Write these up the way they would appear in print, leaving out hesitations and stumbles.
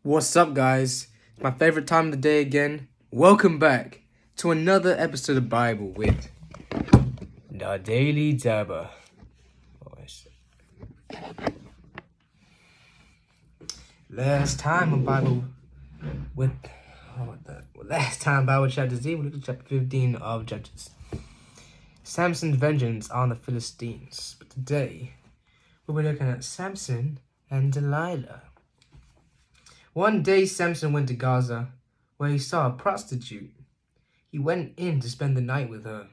What's up, guys? It's my favorite time of the day again. Welcome back to another episode of Bible with the Daily Dabber. Last time on Bible chapter Z, we looked at chapter 15 of Judges. Samson's vengeance on the Philistines. But today, we'll be looking at Samson and Delilah. One day, Samson went to Gaza, where he saw a prostitute. He went in to spend the night with her.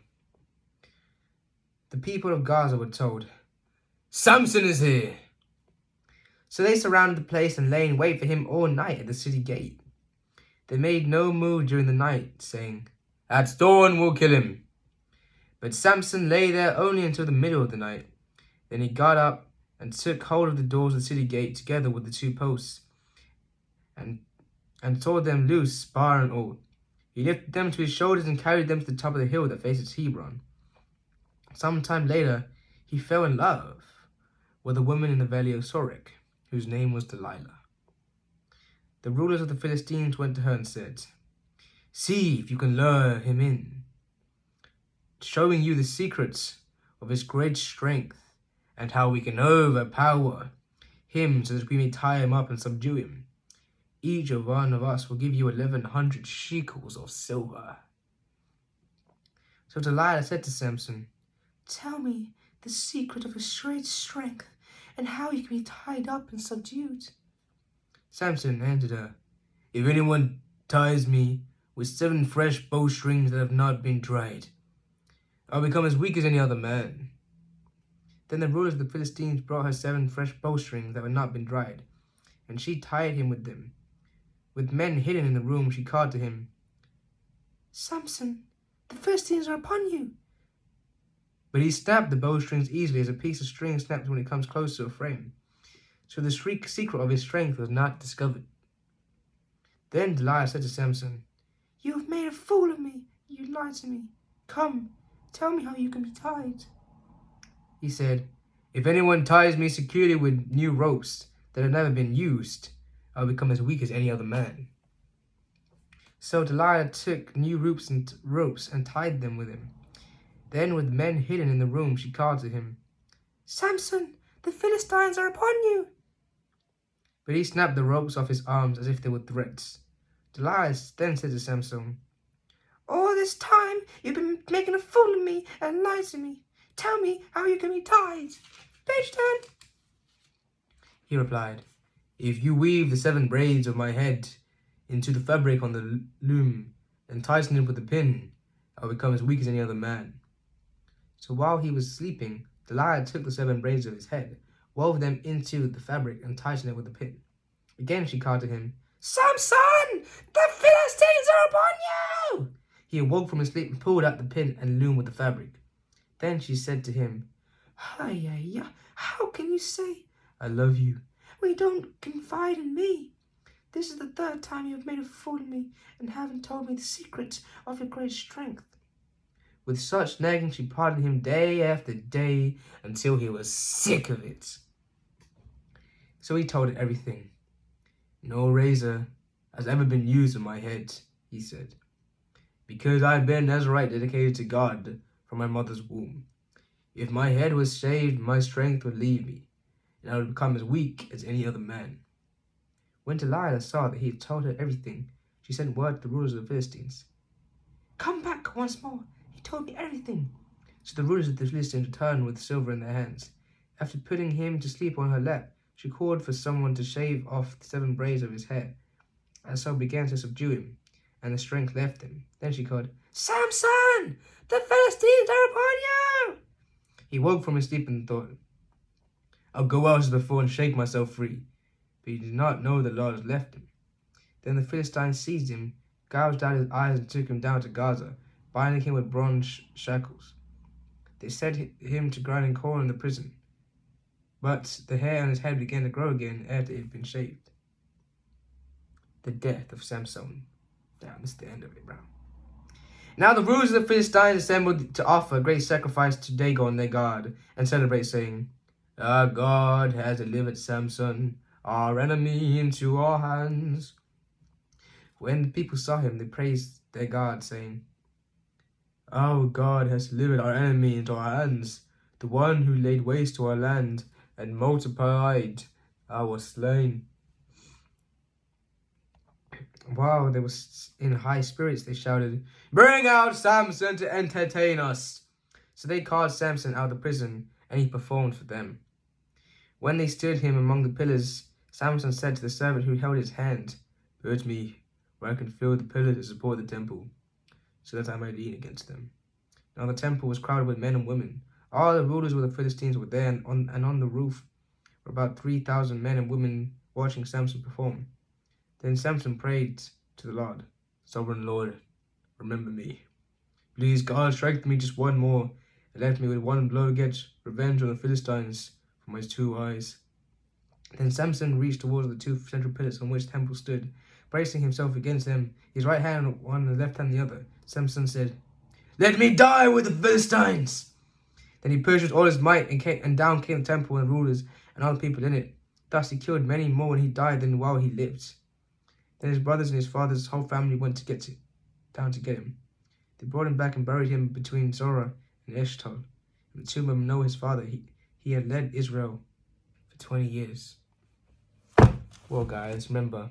The people of Gaza were told, "Samson is here!" So they surrounded the place and lay in wait for him all night at the city gate. They made no move during the night, saying, "At dawn we'll kill him." But Samson lay there only until the middle of the night. Then he got up and took hold of the doors of the city gate together with the two posts, and tore them loose, bar and all. He lifted them to his shoulders and carried them to the top of the hill that faces Hebron. Some time later, he fell in love with a woman in the valley of Sorek, whose name was Delilah. The rulers of the Philistines went to her and said, "See if you can lure him in, showing you the secrets of his great strength and how we can overpower him so that we may tie him up and subdue him. Each one of us will give you 1,100 shekels of silver." So Delilah said to Samson, "Tell me the secret of his great strength and how he can be tied up and subdued." Samson answered her, "If anyone ties me with 7 fresh bowstrings that have not been dried, I'll become as weak as any other man." Then the rulers of the Philistines brought her 7 fresh bowstrings that had not been dried, and she tied him with them. With men hidden in the room, she called to him, "Samson, the Philistines are upon you." But he snapped the bowstrings easily as a piece of string snaps when it comes close to a frame. So the secret of his strength was not discovered. Then Delilah said to Samson, "You have made a fool of me. You lied to me. Come, tell me how you can be tied." He said, "If anyone ties me securely with new ropes that have never been used, I'll become as weak as any other man." So Delilah took new ropes and tied them with him. Then, with men hidden in the room, she called to him, "Samson, the Philistines are upon you." But he snapped the ropes off his arms as if they were threats. Delilah then said to Samson, "All this time you've been making a fool of me and lied to me. Tell me how you can be tied." Page turn. He replied, "If you weave the 7 braids of my head into the fabric on the loom and tighten it with a pin, I'll become as weak as any other man." So while he was sleeping, Delilah took the 7 braids of his head, wove them into the fabric, and tightened it with a pin. Again she called to him, "Samson, the Philistines are upon you!" He awoke from his sleep and pulled out the pin and loom with the fabric. Then she said to him, "How can you say, 'I love you,' when you don't confide in me? This is the 3rd time you have made a fool of me and haven't told me the secret of your great strength." With such nagging, she prodded him day after day until he was sick of it. So he told her everything. "No razor has ever been used on my head," he said, "because I've been Nazarite dedicated to God from my mother's womb. If my head was shaved, my strength would leave me, and I would become as weak as any other man." When Delilah saw that he had told her everything, she sent word to the rulers of the Philistines, "Come back once more. He told me everything." So the rulers of the Philistines returned with silver in their hands. After putting him to sleep on her lap, she called for someone to shave off the 7 braids of his hair, and so began to subdue him, and the strength left him. Then she called, "Samson, the Philistines are upon you!" He woke from his sleep and thought, "I'll go out as before and shake myself free." But he did not know the Lord had left him. Then the Philistines seized him, gouged out his eyes, and took him down to Gaza, binding him with bronze shackles. They set him to grinding corn in the prison, but the hair on his head began to grow again after it had been shaved. The death of Samson. Damn, this is the end of it, bro. Now the rulers of the Philistines assembled to offer a great sacrifice to Dagon, their god, and celebrate, saying, "Our God has delivered Samson, our enemy into our hands. When the people saw him, they praised their God, saying, our God has delivered our enemy into our hands, the one who laid waste to our land and multiplied our slain. While they were in high spirits, they shouted, bring out Samson to entertain us. So they called Samson out of the prison, and he performed for them. When they stood him among the pillars, Samson said to the servant who held his hand, put me where I can feel the pillars to support the temple, so that I may lean against them. Now the temple was crowded with men and women. All the rulers of the Philistines were there, and on the roof were about 3,000 men and women watching Samson perform. Then Samson prayed to the Lord, Sovereign Lord, remember me. Please, God, strike me just one more, and let me with one blow get revenge on the Philistines for my 2 eyes. Then Samson reached towards the 2 central pillars on which the temple stood, bracing himself against them, his right hand on one and the left hand on the other. Samson said, let me die with the Philistines! Then he pushed with all his might, and down came the temple and the rulers and all the people in it. Thus he killed many more when he died than while he lived. Then his brothers and his father's whole family went down to get him. They brought him back and buried him between Zorah and Eshtaol, in the tomb of Manoah his father. He had led Israel for 20 years. Well, guys, remember,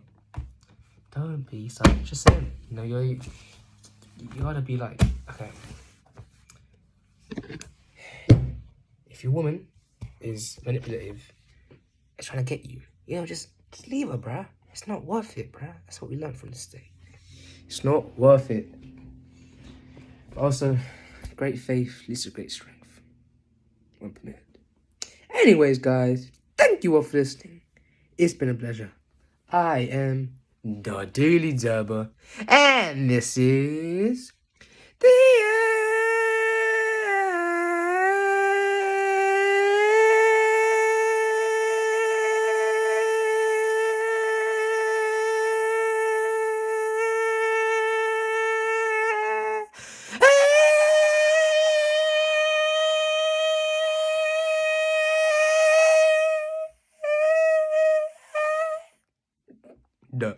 don't be such a sin. You know, you gotta be like, okay, if your woman is manipulative, is trying to get you, just leave her, bruh. It's not worth it, bruh. That's what we learned from this day. It's not worth it. But also, great faith leads to great strength. When permitted. Anyways, guys, thank you all for listening. It's been a pleasure. I am the Daily Dabber, and this is the Duh.